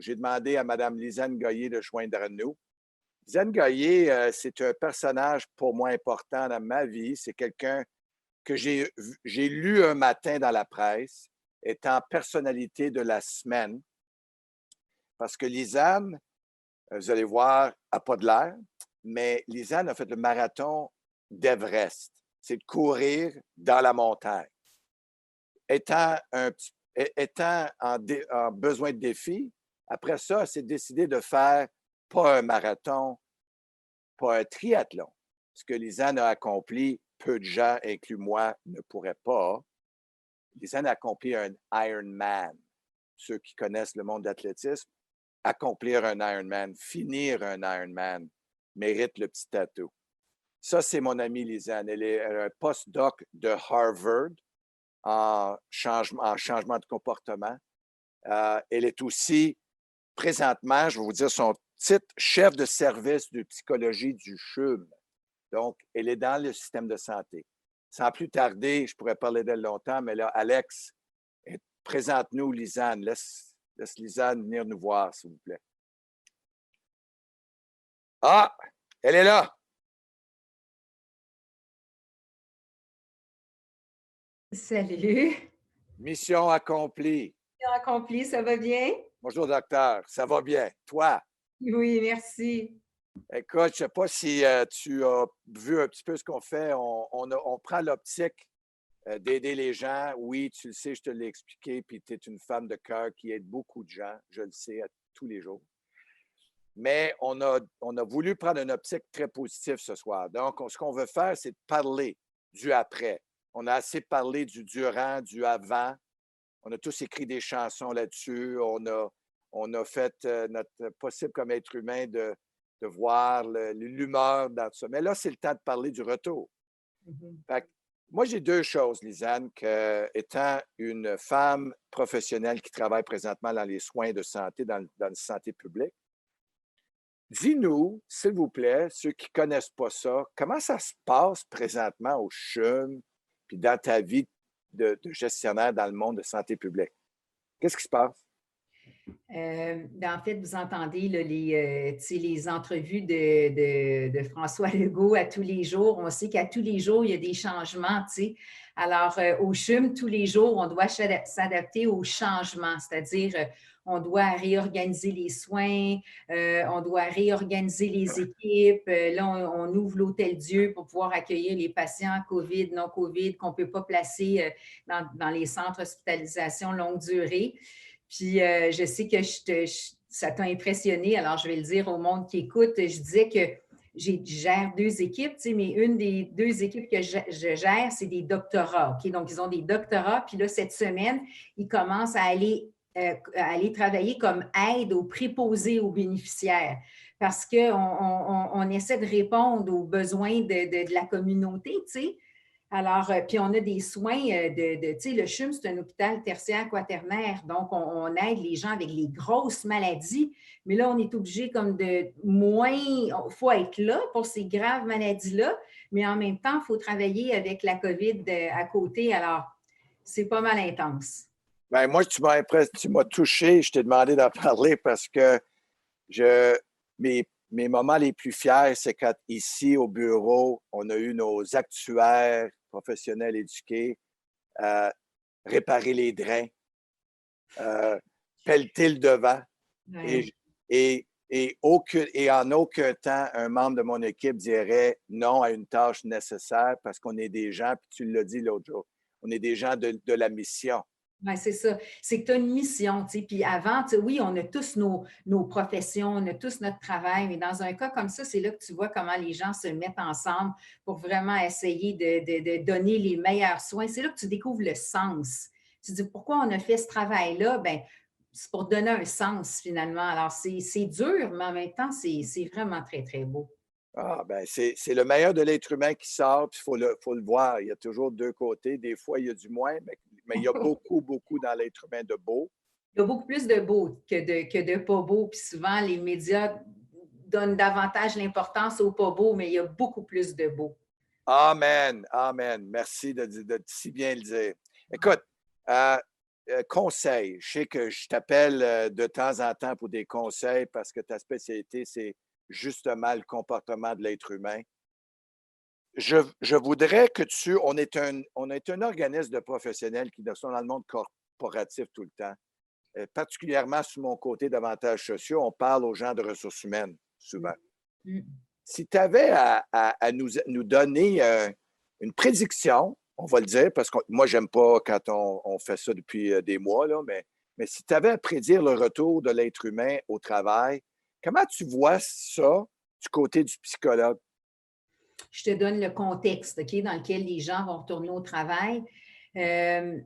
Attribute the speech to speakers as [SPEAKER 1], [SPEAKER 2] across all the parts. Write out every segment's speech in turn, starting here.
[SPEAKER 1] J'ai demandé à Mme Lisanne Goyer de joindre à nous. Lisanne Goyer, c'est un personnage pour moi important dans ma vie. C'est quelqu'un que j'ai lu un matin dans la presse, étant personnalité de la semaine, parce que Lisanne, vous allez voir, n'a pas de l'air, mais Lisanne a fait le marathon d'Everest. C'est de courir dans la montagne. Étant en besoin de défi, après ça, elle s'est décidé de faire pas un marathon, pas un triathlon. Ce que Lisanne a accompli, peu de gens, inclus moi, ne pourraient pas. Lisanne a accompli un Ironman. Ceux qui connaissent le monde d'athlétisme, accomplir un Ironman, finir un Ironman, mérite le petit tatou. Ça, c'est mon amie Lisanne. Elle est un postdoc de Harvard en changement de comportement. Elle est aussi, présentement, je vais vous dire son titre, chef de service de psychologie du CHUM. Donc, elle est dans le système de santé. Sans plus tarder, je pourrais parler d'elle longtemps, mais là, Alex, présente-nous Lisanne. Laisse Lisanne venir nous voir, s'il vous plaît. Ah, elle est là.
[SPEAKER 2] Salut.
[SPEAKER 1] Mission accomplie.
[SPEAKER 2] Mission accomplie, ça va bien?
[SPEAKER 1] Bonjour, docteur. Ça va bien? Toi?
[SPEAKER 2] Oui, merci.
[SPEAKER 1] Écoute, je ne sais pas si tu as vu un petit peu ce qu'on fait. On prend l'optique d'aider les gens. Oui, tu le sais, je te l'ai expliqué, puis tu es une femme de cœur qui aide beaucoup de gens, je le sais, tous les jours. Mais on a voulu prendre une optique très positive ce soir. Donc, ce qu'on veut faire, c'est de parler du après. On a assez parlé du durant, du avant. On a tous écrit des chansons là-dessus. On a fait notre possible comme être humain de voir l'humeur dans tout ça. Mais là, c'est le temps de parler du retour. Fait que, moi, j'ai deux choses, Lisanne, étant une femme professionnelle qui travaille présentement dans les soins de santé, dans la santé publique. Dis-nous, s'il vous plaît, ceux qui ne connaissent pas ça, comment ça se passe présentement au CHUM, puis dans ta vie de gestionnaire dans le monde de santé publique? Qu'est-ce qui se passe?
[SPEAKER 2] En fait, vous entendez là, les entrevues de François Legault à tous les jours. On sait qu'à tous les jours, il y a des changements. T'sais. Alors, au CHUM, tous les jours, on doit s'adapter aux changements, c'est-à-dire on doit réorganiser les soins, on doit réorganiser les équipes. Là, on ouvre l'Hôtel Dieu pour pouvoir accueillir les patients COVID, non COVID, qu'on ne peut pas placer dans les centres d'hospitalisation longue durée. Puis, je sais que ça t'a impressionné, alors je vais le dire au monde qui écoute. Je disais que je gère deux équipes, mais une des deux équipes que je gère, c'est des doctorats. Okay? Donc, ils ont des doctorats. Puis là, cette semaine, ils commencent à aller travailler comme aide aux préposés aux bénéficiaires parce qu'on essaie de répondre aux besoins de la communauté, tu sais. Alors, puis on a des soins tu sais, le CHUM, c'est un hôpital tertiaire quaternaire, donc on aide les gens avec les grosses maladies, mais là, on est obligé comme de moins, il faut être là pour ces graves maladies-là, mais en même temps, il faut travailler avec la COVID à côté, alors c'est pas mal intense.
[SPEAKER 1] Ben, moi, tu m'as touché, je t'ai demandé d'en parler parce que mes moments les plus fiers, c'est quand ici au bureau, on a eu nos actuaires professionnels éduqués réparer les drains, pelleter le devant.
[SPEAKER 2] Ouais.
[SPEAKER 1] Et en aucun temps, un membre de mon équipe dirait non à une tâche nécessaire parce qu'on est des gens, puis tu l'as dit l'autre jour, on est des gens de la mission.
[SPEAKER 2] Oui, c'est ça. C'est que tu as une mission, tu sais. Puis avant, tu sais, oui, on a tous nos professions, on a tous notre travail, mais dans un cas comme ça, c'est là que tu vois comment les gens se mettent ensemble pour vraiment essayer de donner les meilleurs soins. C'est là que tu découvres le sens. Tu te dis pourquoi on a fait ce travail-là? Bien, c'est pour donner un sens finalement. Alors, c'est dur, mais en même temps, c'est vraiment très, très beau.
[SPEAKER 1] Ah, ben, c'est le meilleur de l'être humain qui sort, puis faut le voir. Il y a toujours deux côtés. Des fois, il y a du moins, mais il y a beaucoup, beaucoup dans l'être humain de beau.
[SPEAKER 2] Il y a beaucoup plus de beau que de pas beau. Puis souvent, les médias donnent davantage l'importance au pas beau, mais il y a beaucoup plus de beau.
[SPEAKER 1] Amen, amen. Merci de si bien le dire. Écoute, conseils. Je sais que je t'appelle de temps en temps pour des conseils parce que ta spécialité, c'est justement le comportement de l'être humain. Je voudrais que on est un organisme de professionnels qui sont dans le monde corporatif tout le temps. Particulièrement sur mon côté d'avantages sociaux, on parle aux gens de ressources humaines souvent.
[SPEAKER 2] Mm.
[SPEAKER 1] Si tu avais à nous donner une prédiction, on va le dire, parce que moi, j'aime pas quand on fait ça depuis des mois, là, mais si tu avais à prédire le retour de l'être humain au travail, comment tu vois ça du côté du psychologue?
[SPEAKER 2] Je te donne le contexte, OK, dans lequel les gens vont retourner au travail. Euh,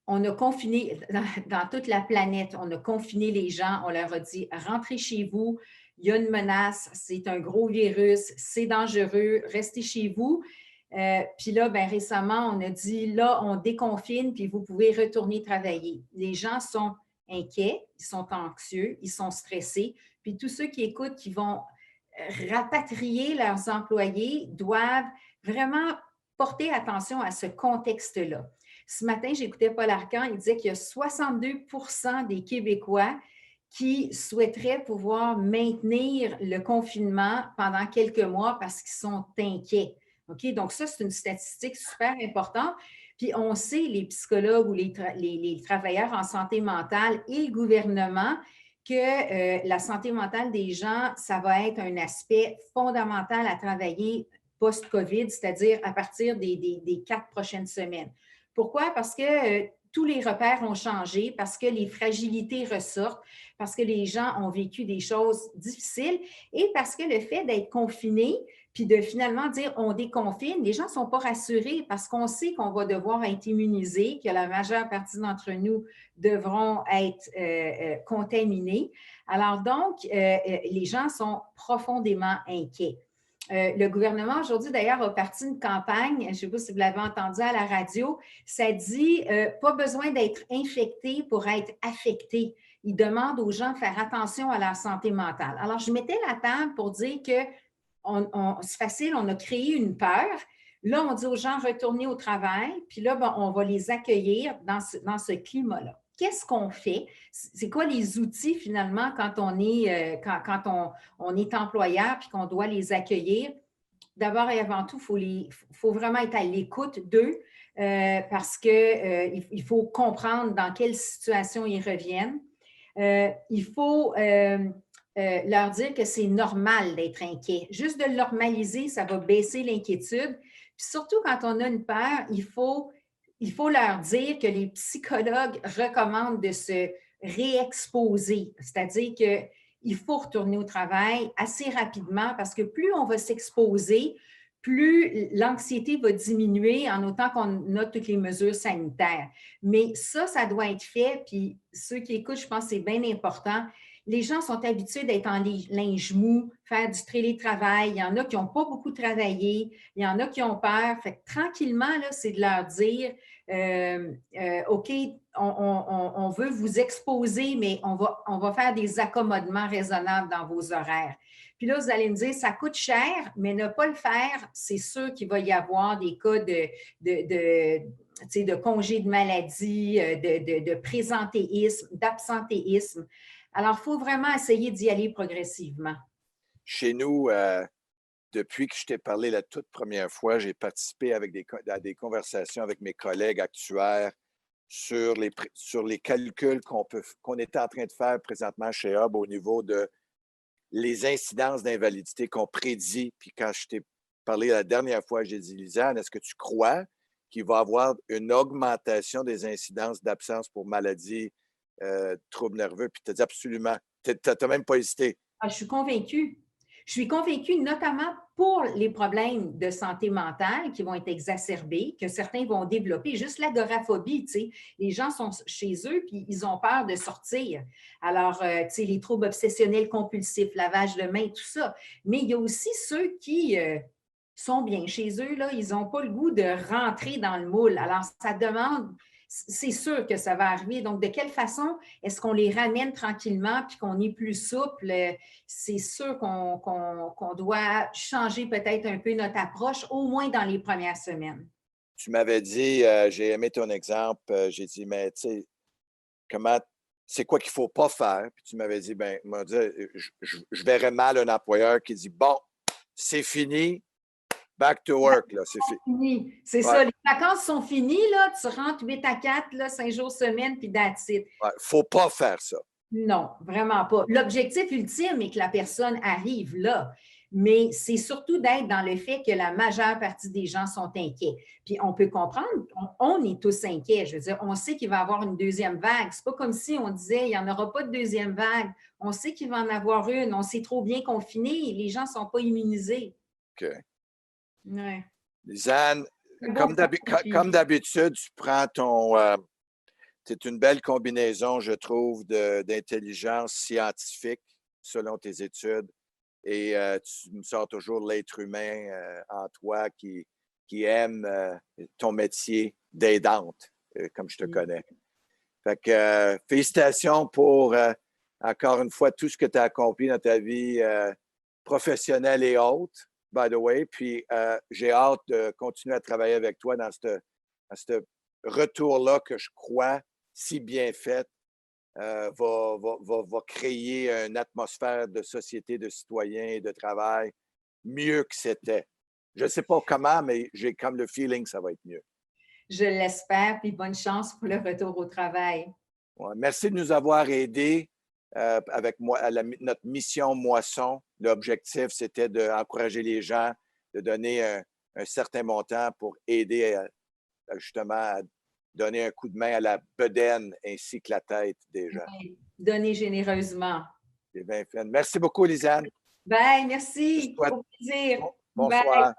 [SPEAKER 2] on a confiné, dans toute la planète, on a confiné les gens, on leur a dit, rentrez chez vous, il y a une menace, c'est un gros virus, c'est dangereux, restez chez vous. Puis là, ben, récemment, on a dit, là, on déconfine, puis vous pouvez retourner travailler. Les gens sont inquiets, ils sont anxieux, ils sont stressés. Puis tous ceux qui écoutent, qui vont rapatrier leurs employés, doivent vraiment porter attention à ce contexte-là. Ce matin, j'écoutais Paul Arcand, il disait qu'il y a 62 des Québécois qui souhaiteraient pouvoir maintenir le confinement pendant quelques mois parce qu'ils sont inquiets. OK? Donc, ça, c'est une statistique super importante. Puis, on sait, les psychologues ou les travailleurs en santé mentale et le gouvernement, que la santé mentale des gens, ça va être un aspect fondamental à travailler post-COVID, c'est-à-dire à partir des 4 prochaines semaines. Pourquoi? Parce que tous les repères ont changé, parce que les fragilités ressortent, parce que les gens ont vécu des choses difficiles et parce que le fait d'être confiné, puis de finalement dire on déconfine, les gens ne sont pas rassurés parce qu'on sait qu'on va devoir être immunisés, que la majeure partie d'entre nous devront être contaminés. Alors donc, les gens sont profondément inquiets. Le gouvernement aujourd'hui, d'ailleurs, a parti une campagne, je ne sais pas si vous l'avez entendu à la radio, ça dit pas besoin d'être infecté pour être affecté. Il demande aux gens de faire attention à leur santé mentale. Alors, je mettais la table pour dire que c'est facile, on a créé une peur. Là, on dit aux gens retournez au travail, puis là, bon, on va les accueillir dans ce climat-là. Qu'est-ce qu'on fait? C'est quoi les outils finalement quand on est, on est employeur puis qu'on doit les accueillir? D'abord et avant tout, il faut vraiment être à l'écoute d'eux parce qu'il faut comprendre dans quelle situation ils reviennent. Il faut leur dire que c'est normal d'être inquiet. Juste de le normaliser, ça va baisser l'inquiétude. Puis surtout quand on a une peur, il faut leur dire que les psychologues recommandent de se réexposer, c'est-à-dire qu'il faut retourner au travail assez rapidement parce que plus on va s'exposer, plus l'anxiété va diminuer en autant qu'on a toutes les mesures sanitaires. Mais ça doit être fait. Puis ceux qui écoutent, je pense que c'est bien important. Les gens sont habitués d'être en linge mou, faire du télétravail. Il y en a qui n'ont pas beaucoup travaillé. Il y en a qui ont peur. Fait que tranquillement, là, c'est de leur dire OK, on veut vous exposer, mais on va faire des accommodements raisonnables dans vos horaires. Puis là, vous allez me dire, ça coûte cher, mais ne pas le faire, c'est sûr qu'il va y avoir des cas de congé de maladie, de présentéisme, d'absentéisme. Alors, il faut vraiment essayer d'y aller progressivement.
[SPEAKER 1] Chez nous, depuis que je t'ai parlé la toute première fois, j'ai participé à des conversations avec mes collègues actuaires sur les calculs qu'on était en train de faire présentement chez Hub au niveau de les incidences d'invalidité qu'on prédit. Puis quand je t'ai parlé la dernière fois, j'ai dit, Lisanne, est-ce que tu crois qu'il va y avoir une augmentation des incidences d'absence pour maladies, troubles nerveux? Puis tu as dit absolument. Tu n'as même pas hésité.
[SPEAKER 2] Ah, je suis convaincue. Je suis convaincue notamment pour les problèmes de santé mentale qui vont être exacerbés, que certains vont développer. Juste l'agoraphobie, tu sais, les gens sont chez eux puis ils ont peur de sortir. Alors, tu sais, les troubles obsessionnels compulsifs, lavage de mains, tout ça. Mais il y a aussi ceux qui sont bien chez eux, là, ils n'ont pas le goût de rentrer dans le moule. Alors, ça demande, c'est sûr que ça va arriver. Donc, de quelle façon est-ce qu'on les ramène tranquillement puis qu'on est plus souple? C'est sûr qu'on doit changer peut-être un peu notre approche, au moins dans les premières semaines.
[SPEAKER 1] tu m'avais dit, j'ai aimé ton exemple, j'ai dit, mais tu sais, comment, c'est quoi qu'il ne faut pas faire? Puis tu m'avais dit, ben, moi, je verrais mal un employeur qui dit, bon, c'est fini, back to work, là, c'est fini.
[SPEAKER 2] Fini. C'est
[SPEAKER 1] Ouais,
[SPEAKER 2] ça, les vacances sont finies, là, tu rentres 8 à 4, là, 5 jours semaine, puis that's it.
[SPEAKER 1] ouais, faut pas faire ça.
[SPEAKER 2] Non, vraiment pas. L'objectif ultime est que la personne arrive là, mais c'est surtout d'être dans le fait que la majeure partie des gens sont inquiets. Puis on peut comprendre, on est tous inquiets. Je veux dire, on sait qu'il va y avoir une deuxième vague. C'est pas comme si on disait il n'y en aura pas de deuxième vague. On sait qu'il va en avoir une. On s'est trop bien confinés. Les gens ne sont pas immunisés.
[SPEAKER 1] OK.
[SPEAKER 2] Ouais.
[SPEAKER 1] Lisanne,
[SPEAKER 2] C'est beau,
[SPEAKER 1] comme
[SPEAKER 2] ça. Puis,
[SPEAKER 1] d'habitude, tu prends ton. C'est une belle combinaison, je trouve, d'intelligence scientifique selon tes études. Et tu me sors toujours l'être humain en toi qui aime ton métier d'aidante, comme je te connais. Fait que félicitations pour, encore une fois, tout ce que tu as accompli dans ta vie professionnelle et autres, by the way. Puis j'ai hâte de continuer à travailler avec toi dans ce retour-là que je crois si bien fait va créer une atmosphère de société, de citoyens et de travail mieux que c'était. Je ne sais pas comment, mais j'ai comme le feeling que ça va être mieux.
[SPEAKER 2] je l'espère, puis bonne chance pour le retour au travail.
[SPEAKER 1] Ouais. Merci de nous avoir aidés avec moi à notre mission Moisson. L'objectif, c'était d'encourager les gens, de donner un certain montant pour aider justement à donner un coup de main à la bedaine ainsi que la tête des gens.
[SPEAKER 2] Donnez généreusement.
[SPEAKER 1] C'est bien fait. Merci beaucoup, Lisanne.
[SPEAKER 2] Bye,
[SPEAKER 1] Je te
[SPEAKER 2] merci.
[SPEAKER 1] souhaite
[SPEAKER 2] Au plaisir. Bye.
[SPEAKER 1] bonsoir.